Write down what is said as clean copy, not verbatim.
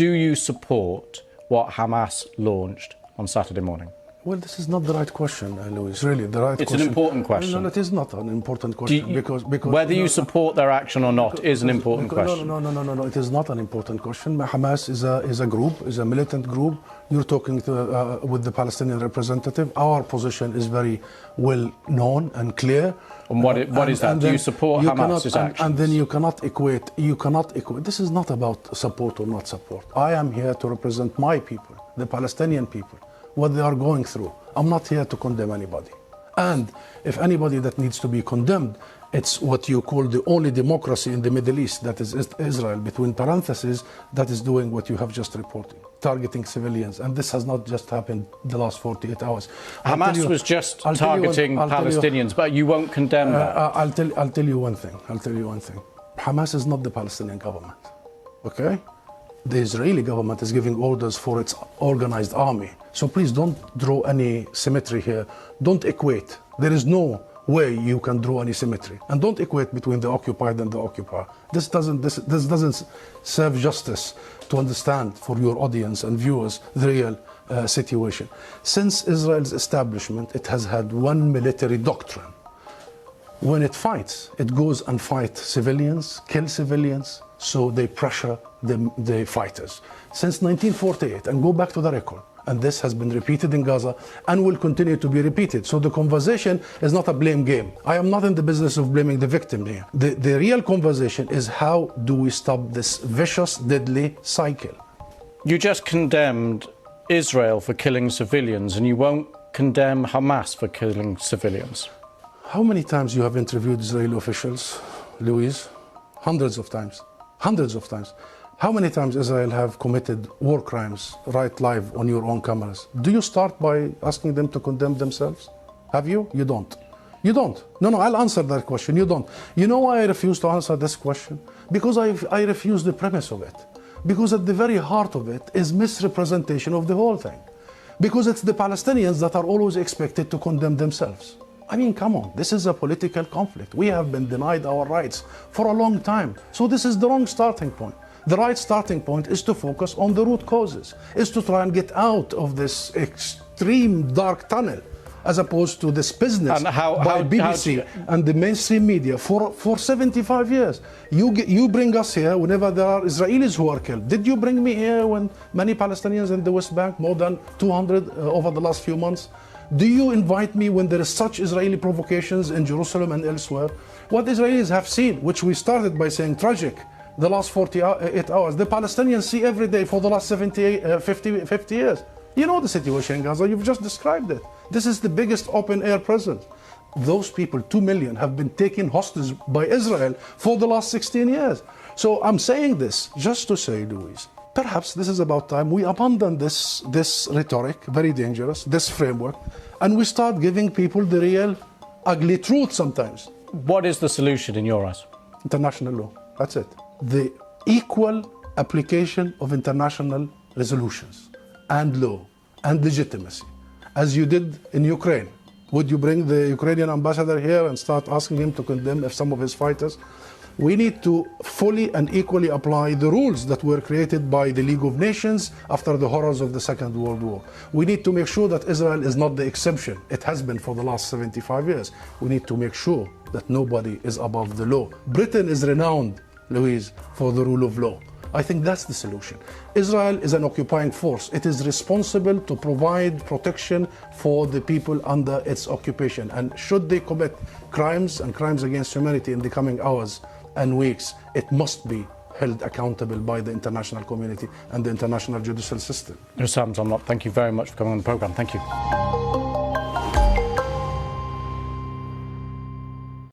do you support what Hamas launched on Saturday morning? Well, this is not the right question, Louis. Really, the right question. It's an important question. No, it is not an important question because whether you support their action or not is an important question. No. It is not an important question. Hamas is a group, is a militant group. You're talking with the Palestinian representative. Our position is very well known and clear. And what is that? Do you support Hamas's actions? And then you cannot equate. This is not about support or not support. I am here to represent my people, the Palestinian people, what they are going through. I'm not here to condemn anybody. And if anybody that needs to be condemned, it's what you call the only democracy in the Middle East, that is Israel, between parentheses, that is doing what you have just reported, targeting civilians. And this has not just happened the last 48 hours. Hamas was just targeting Palestinians, but you won't condemn that. I'll tell you one thing. Hamas is not the Palestinian government, okay? The Israeli government is giving orders for its organized army. So please don't draw any symmetry here. Don't equate. There is no way you can draw any symmetry. And don't equate between the occupied and the occupier. This doesn't serve justice to understand for your audience and viewers the real situation. Since Israel's establishment, it has had one military doctrine. When it fights, it goes and fights civilians, kill civilians, so they pressure the fighters. Since 1948, and go back to the record, and this has been repeated in Gaza and will continue to be repeated. So the conversation is not a blame game. I am not in the business of blaming the victim here. The real conversation is how do we stop this vicious, deadly cycle? You just condemned Israel for killing civilians, and you won't condemn Hamas for killing civilians. How many times you have interviewed Israeli officials, Louise? Hundreds of times. Hundreds of times. How many times Israel have committed war crimes right live on your own cameras? Do you start by asking them to condemn themselves? Have you? You don't. You don't. No, I'll answer that question. You don't. You know why I refuse to answer this question? Because I refuse the premise of it. Because at the very heart of it is misrepresentation of the whole thing. Because it's the Palestinians that are always expected to condemn themselves. I mean, come on, this is a political conflict. We have been denied our rights for a long time. So this is the wrong starting point. The right starting point is to focus on the root causes, is to try and get out of this extreme dark tunnel, as opposed to this business by BBC and the mainstream media for 75 years. You bring us here whenever there are Israelis who are killed. Did you bring me here when many Palestinians in the West Bank, more than 200 over the last few months? Do you invite me when there is such Israeli provocations in Jerusalem and elsewhere? What Israelis have seen, which we started by saying tragic, the last 48 hours, the Palestinians see every day for the last 50 years. You know the situation in Gaza, you've just described it. This is the biggest open-air prison. Those people, 2 million, have been taken hostage by Israel for the last 16 years. So I'm saying this just to say, Louise, perhaps this is about time we abandon this rhetoric, very dangerous, this framework, and we start giving people the real ugly truth sometimes. What is the solution in your eyes? International law, that's it. The equal application of international resolutions and law and legitimacy, as you did in Ukraine. Would you bring the Ukrainian ambassador here and start asking him to condemn some of his fighters? We need to fully and equally apply the rules that were created by the League of Nations after the horrors of the Second World War. We need to make sure that Israel is not the exception. It has been for the last 75 years. We need to make sure that nobody is above the law. Britain is renowned, Louise, for the rule of law. I think that's the solution. Israel is an occupying force. It is responsible to provide protection for the people under its occupation. And should they commit crimes and crimes against humanity in the coming hours and weeks, it must be held accountable by the international community and the international judicial system. Hussam Zomlot, thank you very much for coming on the programme. Thank you.